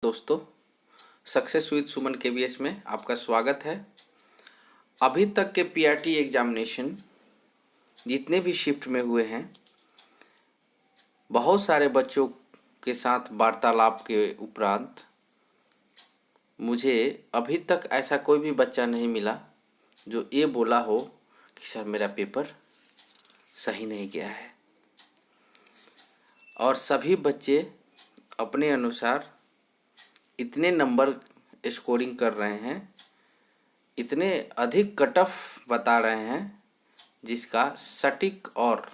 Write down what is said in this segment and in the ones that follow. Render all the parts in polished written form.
दोस्तों, success with Suman KVS में आपका स्वागत है। अभी तक के पीआरटी एग्जामिनेशन जितने भी शिफ्ट में हुए हैं, बहुत सारे बच्चों के साथ वार्तालाप के उपरांत मुझे अभी तक ऐसा कोई भी बच्चा नहीं मिला जो ये बोला हो कि सर मेरा पेपर सही नहीं गया है। और सभी बच्चे अपने अनुसार इतने नंबर स्कोरिंग कर रहे हैं, इतने अधिक कट ऑफ बता रहे हैं, जिसका सटीक और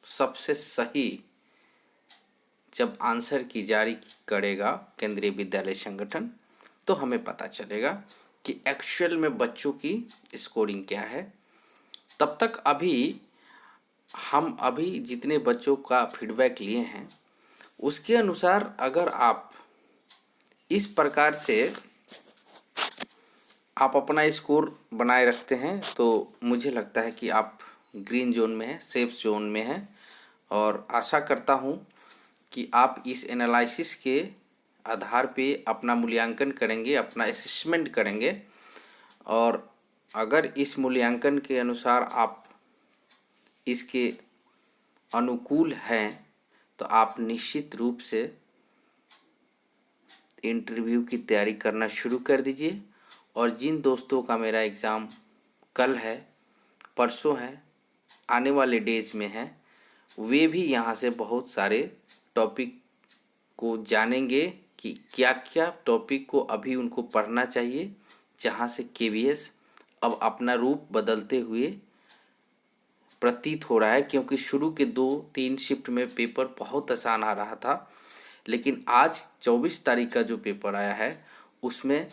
सबसे सही जब आंसर की जारी करेगा केंद्रीय विद्यालय संगठन तो हमें पता चलेगा कि एक्चुअल में बच्चों की स्कोरिंग क्या है। तब तक हम जितने बच्चों का फीडबैक लिए हैं उसके अनुसार अगर आप इस प्रकार से आप अपना स्कोर बनाए रखते हैं तो मुझे लगता है कि आप ग्रीन जोन में हैं, सेफ जोन में हैं। और आशा करता हूं कि आप इस एनालिसिस के आधार पे अपना मूल्यांकन करेंगे, अपना असेसमेंट करेंगे। और अगर इस मूल्यांकन के अनुसार आप इसके अनुकूल हैं तो आप निश्चित रूप से इंटरव्यू की तैयारी करना शुरू कर दीजिए। और जिन दोस्तों का मेरा एग्ज़ाम कल है, परसों है, आने वाले डेज में है, वे भी यहाँ से बहुत सारे टॉपिक को जानेंगे कि क्या क्या टॉपिक को अभी उनको पढ़ना चाहिए, जहाँ से केवीएस अब अपना रूप बदलते हुए प्रतीत हो रहा है। क्योंकि शुरू के 2-3 शिफ्ट में पेपर बहुत आसान आ रहा था, लेकिन आज 24 तारीख का जो पेपर आया है उसमें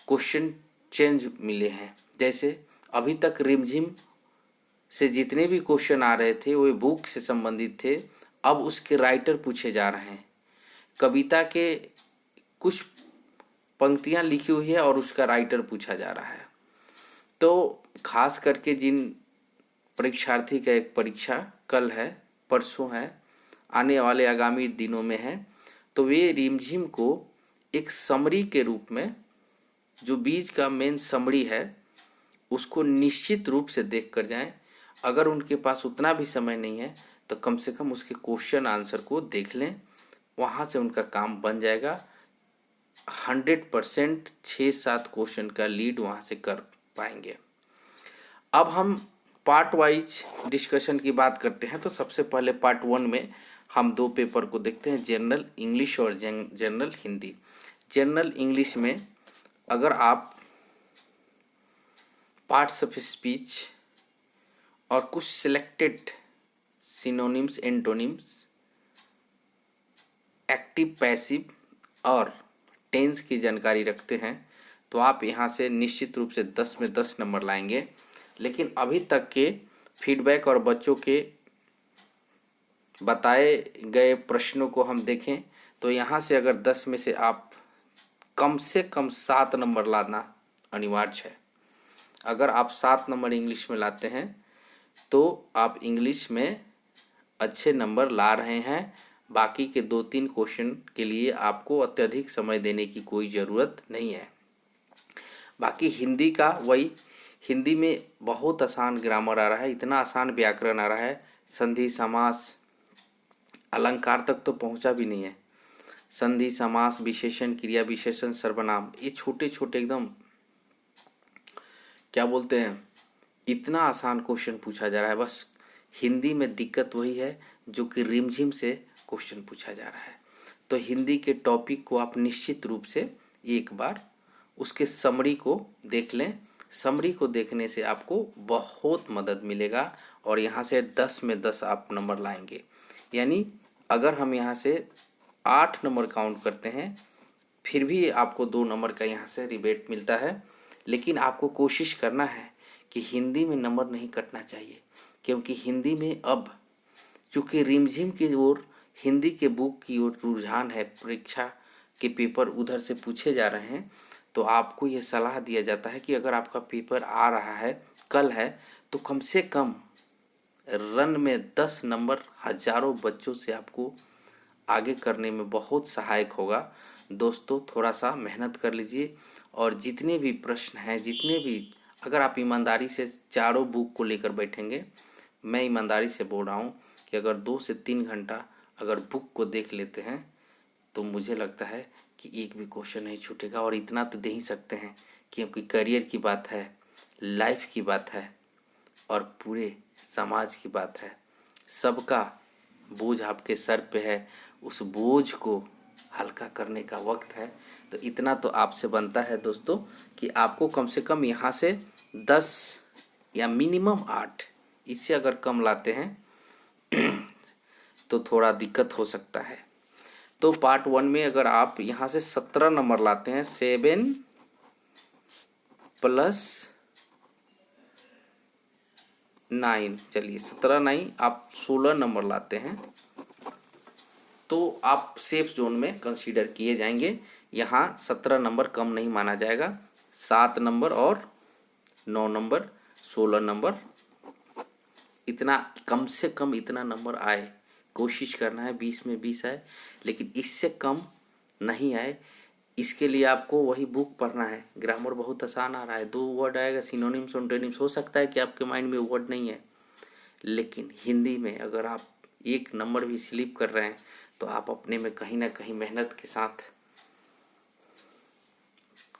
क्वेश्चन चेंज मिले हैं। जैसे अभी तक रिमझिम से जितने भी क्वेश्चन आ रहे थे वो बुक से संबंधित थे, अब उसके राइटर पूछे जा रहे हैं। कविता के कुछ पंक्तियां लिखी हुई है और उसका राइटर पूछा जा रहा है। तो खास करके जिन परीक्षार्थी का एक परीक्षा कल है, परसों है, आने वाले आगामी दिनों में है, तो वे रिमझिम को एक समरी के रूप में, जो बीज का मेन समरी है, उसको निश्चित रूप से देख कर जाएं। अगर उनके पास उतना भी समय नहीं है तो कम से कम उसके क्वेश्चन आंसर को देख लें, वहाँ से उनका काम बन जाएगा। 100% 6-7 क्वेश्चन का लीड वहाँ से कर पाएंगे। अब हम पार्ट वाइज डिस्कशन की बात करते हैं। तो सबसे पहले पार्ट 1 में हम 2 पेपर को देखते हैं, जनरल इंग्लिश और जनरल हिंदी। जनरल इंग्लिश में अगर आप पार्ट्स ऑफ स्पीच और कुछ selected synonyms, antonyms, active, passive और टेंस की जानकारी रखते हैं तो आप यहाँ से निश्चित रूप से 10 में 10 नंबर लाएंगे। लेकिन अभी तक के फीडबैक और बच्चों के बताए गए प्रश्नों को हम देखें तो यहाँ से अगर 10 में से आप कम से कम 7 नंबर लाना अनिवार्य है। अगर आप 7 नंबर इंग्लिश में लाते हैं तो आप इंग्लिश में अच्छे नंबर ला रहे हैं। बाकी के 2-3 क्वेश्चन के लिए आपको अत्यधिक समय देने की कोई ज़रूरत नहीं है। बाकी हिंदी का वही, हिंदी में बहुत आसान ग्रामर आ रहा है, इतना आसान व्याकरण आ रहा है, संधि समास अलंकार तक तो पहुंचा भी नहीं है। संधि समास, विशेषण, क्रिया विशेषण, सर्वनाम, ये छोटे छोटे एकदम क्या बोलते हैं, इतना आसान क्वेश्चन पूछा जा रहा है। बस हिंदी में दिक्कत वही है जो कि रिमझिम से क्वेश्चन पूछा जा रहा है। तो हिंदी के टॉपिक को आप निश्चित रूप से एक बार उसके समरी को देख लें। समरी को देखने से आपको बहुत मदद मिलेगा और यहाँ से 10 में 10 आप नंबर लाएंगे। यानी अगर हम यहाँ से 8 नंबर काउंट करते हैं फिर भी आपको 2 नंबर का यहाँ से रिबेट मिलता है। लेकिन आपको कोशिश करना है कि हिंदी में नंबर नहीं कटना चाहिए, क्योंकि हिंदी में अब चूँकि रिमझिम की ओर, हिंदी के बुक की ओर रुझान है, परीक्षा के पेपर उधर से पूछे जा रहे हैं, तो आपको ये सलाह दिया जाता है कि अगर आपका पेपर आ रहा है, कल है, तो कम से कम रन में 10 नंबर हज़ारों बच्चों से आपको आगे करने में बहुत सहायक होगा। दोस्तों थोड़ा सा मेहनत कर लीजिए और जितने भी प्रश्न हैं, जितने भी, अगर आप ईमानदारी से चारों बुक को लेकर बैठेंगे, मैं ईमानदारी से बोल रहा हूँ कि अगर 2 से 3 घंटा अगर बुक को देख लेते हैं तो मुझे लगता है कि एक भी क्वेश्चन नहीं छूटेगा। और इतना तो दे ही सकते हैं क्योंकि करियर की बात है, लाइफ की बात है और पूरे समाज की बात है। सबका बोझ आपके सर पे है, उस बोझ को हल्का करने का वक्त है। तो इतना तो आपसे बनता है दोस्तों कि आपको कम से कम यहाँ से 10 या मिनिमम 8, इससे अगर कम लाते हैं तो थोड़ा दिक्कत हो सकता है। तो पार्ट 1 में अगर आप यहाँ से 17 नंबर लाते हैं, 7 + 9, चलिए 17 नहीं, आप 16 नंबर लाते हैं तो आप सेफ जोन में कंसीडर किए जाएंगे। यहाँ 17 नंबर कम नहीं माना जाएगा। 7 नंबर और 9 नंबर, 16 नंबर, इतना कम से कम इतना नंबर आए, कोशिश करना है 20 में 20 आए, लेकिन इससे कम नहीं आए। इसके लिए आपको वही बुक पढ़ना है। ग्रामर बहुत आसान आ रहा है, 2 वर्ड आएगा, सिनोनिम्स ऑन्टोनिम्स। हो सकता है कि आपके माइंड में वर्ड नहीं है, लेकिन हिंदी में अगर आप 1 नंबर भी स्लिप कर रहे हैं तो आप अपने में कहीं ना कहीं मेहनत के साथ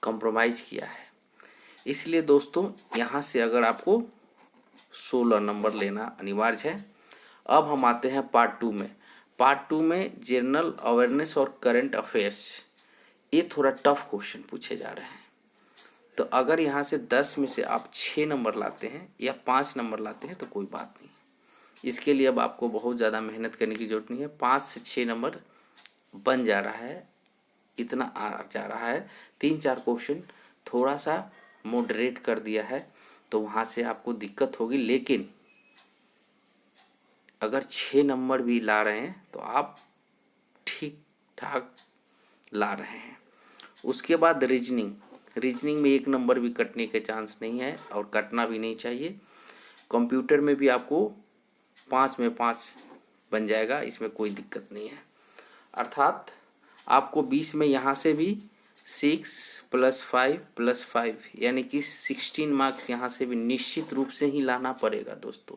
कॉम्प्रोमाइज़ किया है। इसलिए दोस्तों यहाँ से अगर आपको 16 नंबर लेना अनिवार्य है। अब हम आते हैं पार्ट 2 में। पार्ट 2 में जनरल अवेयरनेस और करंट अफेयर्स, ये थोड़ा टफ क्वेश्चन पूछे जा रहे हैं। तो अगर यहाँ से 10 में से आप 6 नंबर लाते हैं या 5 नंबर लाते हैं तो कोई बात नहीं। इसके लिए अब आपको बहुत ज़्यादा मेहनत करने की ज़रूरत नहीं है। 5 से 6 नंबर बन जा रहा है, इतना आ जा रहा है। 3-4 क्वेश्चन थोड़ा सा मॉडरेट कर दिया है तो वहाँ से आपको दिक्कत होगी, लेकिन अगर 6 नंबर भी ला रहे हैं तो आप ठीक ठाक ला रहे हैं। उसके बाद रीजनिंग में 1 नंबर भी कटने के चांस नहीं है और कटना भी नहीं चाहिए। कंप्यूटर में भी आपको 5 में 5 बन जाएगा, इसमें कोई दिक्कत नहीं है। अर्थात आपको 20 में यहाँ से भी 6 + 5 + 5 यानी कि 16 मार्क्स यहाँ से भी निश्चित रूप से ही लाना पड़ेगा दोस्तों।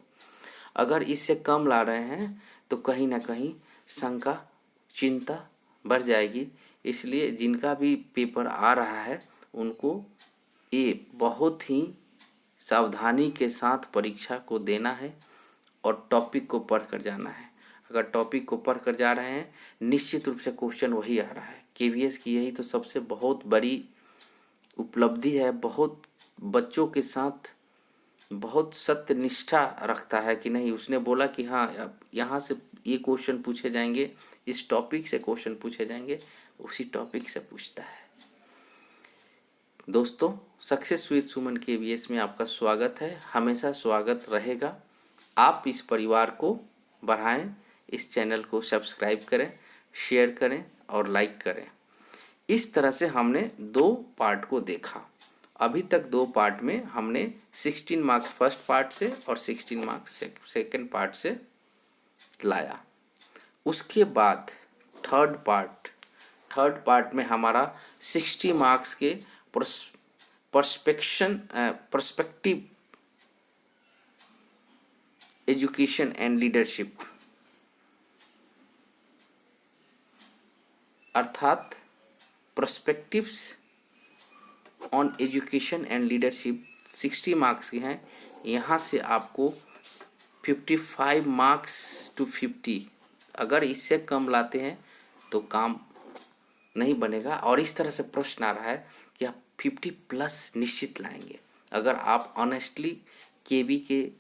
अगर इससे कम ला रहे हैं तो कहीं ना कहीं शंका, चिंता बढ़ जाएगी। इसलिए जिनका भी पेपर आ रहा है उनको ये बहुत ही सावधानी के साथ परीक्षा को देना है और टॉपिक को पढ़ कर जाना है। अगर टॉपिक को पढ़ कर जा रहे हैं, निश्चित रूप से क्वेश्चन वही आ रहा है। केवीएस की यही तो सबसे बहुत बड़ी उपलब्धि है। बहुत बच्चों के साथ बहुत सत्य निष्ठा रखता है कि नहीं, उसने बोला कि हाँ अब यहाँ से ये क्वेश्चन पूछे जाएंगे, इस टॉपिक से क्वेश्चन पूछे जाएंगे, उसी टॉपिक से पूछता है। दोस्तों सक्सेस विद सुमन केवीएस में आपका स्वागत है, हमेशा स्वागत रहेगा। आप इस परिवार को बढ़ाएं, इस चैनल को सब्सक्राइब करें, शेयर करें और लाइक करें। इस तरह से हमने 2 पार्ट को देखा। अभी तक 2 पार्ट में हमने 16 मार्क्स फर्स्ट पार्ट से और 16 मार्क्स सेकंड पार्ट से लाया। उसके बाद थर्ड पार्ट में हमारा 60 मार्क्स के पर्सपेक्टिव एजुकेशन एंड लीडरशिप, अर्थात perspectives on education and leadership 60 marks के हैं। यहाँ से आपको 55 मार्क्स टू 50, अगर इससे कम लाते हैं तो काम नहीं बनेगा। और इस तरह से प्रश्न आ रहा है कि आप 50+ निश्चित लाएंगे। अगर आप ऑनेस्टली केबी के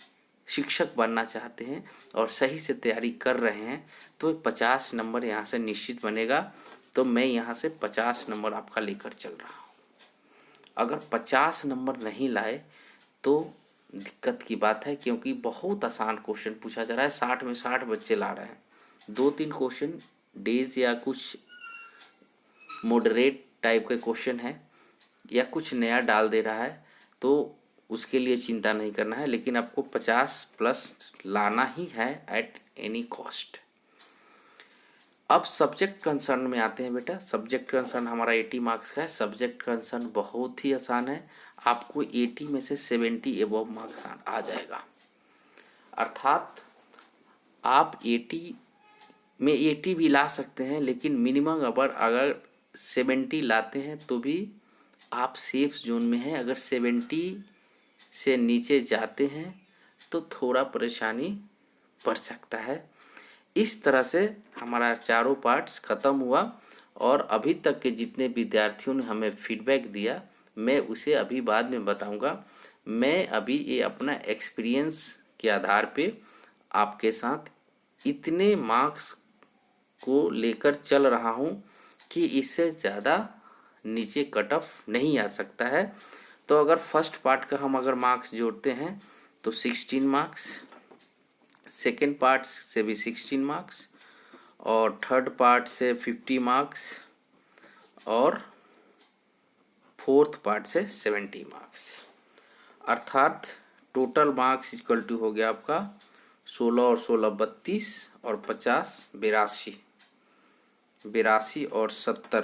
शिक्षक बनना चाहते हैं और सही से तैयारी कर रहे हैं तो 50 नंबर यहाँ से निश्चित बनेगा। तो मैं यहाँ से 50 नंबर आपका लेकर चल रहा हूँ। अगर 50 नंबर नहीं लाए तो दिक्कत की बात है, क्योंकि बहुत आसान क्वेश्चन पूछा जा रहा है। 60 में 60 बच्चे ला रहे हैं। 2-3 क्वेश्चन डेज या कुछ मॉडरेट टाइप के क्वेश्चन है या कुछ नया डाल दे रहा है तो उसके लिए चिंता नहीं करना है, लेकिन आपको 50+ लाना ही है एट एनी कॉस्ट। अब सब्जेक्ट कंसर्न में आते हैं बेटा। सब्जेक्ट कंसर्न हमारा 80 मार्क्स का है। सब्जेक्ट कंसर्न बहुत ही आसान है, आपको 80 में से 70 एबव मार्क्स आ जाएगा। अर्थात आप 80 में 80 भी ला सकते हैं, लेकिन मिनिमम अगर 70 लाते हैं तो भी आप सेफ जोन में हैं। अगर 70 से नीचे जाते हैं तो थोड़ा परेशानी पड़ सकता है। इस तरह से हमारा चारों पार्ट्स ख़त्म हुआ और अभी तक के जितने विद्यार्थियों ने हमें फीडबैक दिया मैं उसे अभी बाद में बताऊंगा। मैं अभी ये अपना एक्सपीरियंस के आधार पे आपके साथ इतने मार्क्स को लेकर चल रहा हूँ कि इससे ज़्यादा नीचे कट ऑफ नहीं आ सकता है। तो अगर फर्स्ट पार्ट का हम अगर मार्क्स जोड़ते हैं तो 16 मार्क्स, सेकेंड पार्ट से भी 16 मार्क्स और थर्ड पार्ट से 50 मार्क्स और फोर्थ पार्ट से 70 मार्क्स। अर्थात टोटल मार्क्स इक्वल टू हो गया आपका 16 और 16 32 और 50 82, 82 और 70,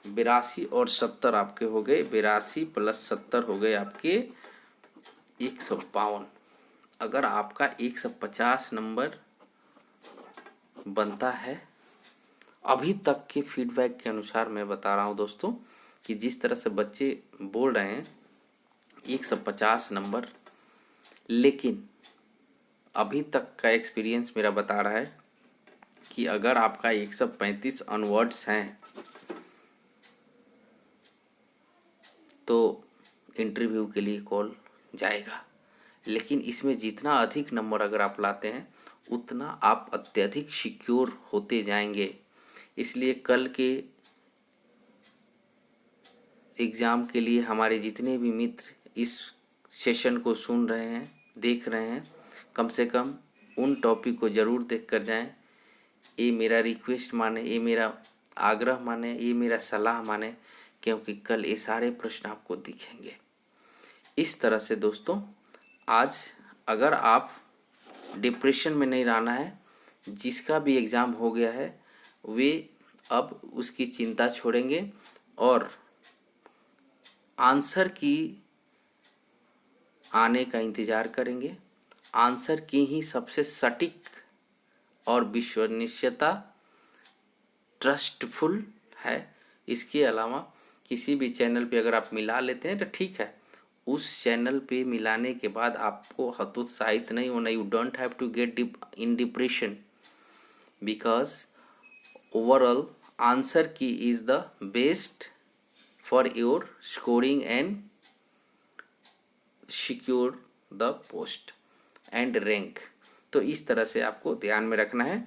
82 और 70 आपके हो गए, 82 प्लस 70 हो गए आपके 152। अगर आपका 150 नंबर बनता है, अभी तक के फीडबैक के अनुसार मैं बता रहा हूँ दोस्तों कि जिस तरह से बच्चे बोल रहे हैं 150 नंबर, लेकिन अभी तक का एक्सपीरियंस मेरा बता रहा है कि अगर आपका 135 ऑनवर्ड्स हैं तो इंटरव्यू के लिए कॉल जाएगा। लेकिन इसमें जितना अधिक नंबर अगर आप लाते हैं उतना आप अत्यधिक सिक्योर होते जाएंगे। इसलिए कल के एग्ज़ाम के लिए हमारे जितने भी मित्र इस सेशन को सुन रहे हैं, देख रहे हैं, कम से कम उन टॉपिक को ज़रूर देख कर जाएँ। ये मेरा रिक्वेस्ट माने, ये मेरा आग्रह माने, ये मेरा सलाह माने, क्योंकि कल ये सारे प्रश्न आपको दिखेंगे। इस तरह से दोस्तों आज अगर आप डिप्रेशन में नहीं रहना है, जिसका भी एग्ज़ाम हो गया है वे अब उसकी चिंता छोड़ेंगे और आंसर की आने का इंतज़ार करेंगे। आंसर की ही सबसे सटीक और विश्वसनीयता ट्रस्टफुल है। इसके अलावा किसी भी चैनल पे अगर आप मिला लेते हैं तो ठीक है, उस चैनल पे मिलाने के बाद आपको हतोत्साहित नहीं होना। You don't have to get in depression because overall answer key is the best for your scoring and secure the post and rank. तो इस तरह से आपको ध्यान में रखना है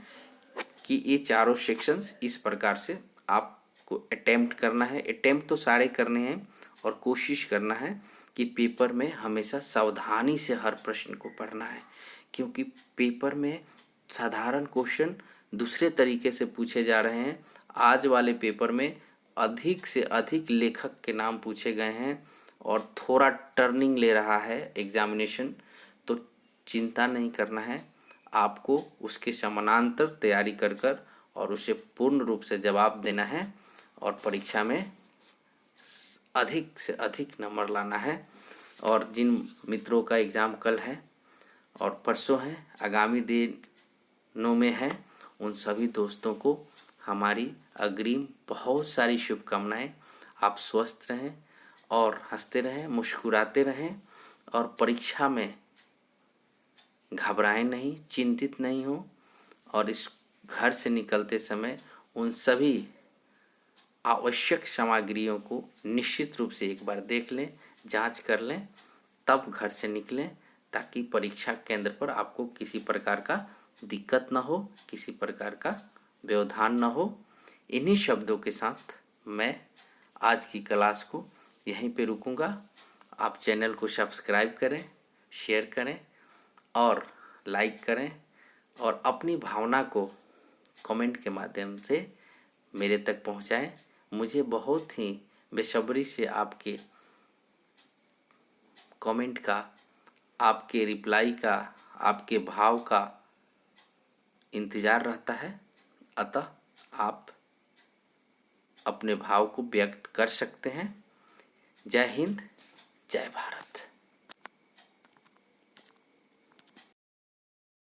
कि ये चारों सेक्शंस इस प्रकार से आपको अटेम्प्ट करना है। अटेम्प्ट तो सारे करने हैं और कोशिश करना है कि पेपर में हमेशा सावधानी से हर प्रश्न को पढ़ना है, क्योंकि पेपर में साधारण क्वेश्चन दूसरे तरीके से पूछे जा रहे हैं। आज वाले पेपर में अधिक से अधिक लेखक के नाम पूछे गए हैं और थोड़ा टर्निंग ले रहा है एग्जामिनेशन। तो चिंता नहीं करना है, आपको उसके समानांतर तैयारी कर कर और उसे पूर्ण रूप से जवाब देना है और परीक्षा में अधिक से अधिक नंबर लाना है। और जिन मित्रों का एग्ज़ाम कल है और परसों है, आगामी दिनों में है, उन सभी दोस्तों को हमारी अग्रिम बहुत सारी शुभकामनाएं। आप स्वस्थ रहें और हंसते रहें, मुस्कुराते रहें और परीक्षा में घबराएं नहीं, चिंतित नहीं हो। और इस घर से निकलते समय उन सभी आवश्यक सामग्रियों को निश्चित रूप से एक बार देख लें, जांच कर लें, तब घर से निकलें, ताकि परीक्षा केंद्र पर आपको किसी प्रकार का दिक्कत ना हो, किसी प्रकार का व्यवधान ना हो। इन्हीं शब्दों के साथ मैं आज की क्लास को यहीं पे रुकूंगा। आप चैनल को सब्सक्राइब करें, शेयर करें और लाइक करें और अपनी भावना को कमेंट के माध्यम से मेरे तक पहुंचाएं। मुझे बहुत ही बेसब्री से आपके कमेंट का, आपके रिप्लाई का, आपके भाव का इंतज़ार रहता है। अतः आप अपने भाव को व्यक्त कर सकते हैं। जय हिंद, जय भारत।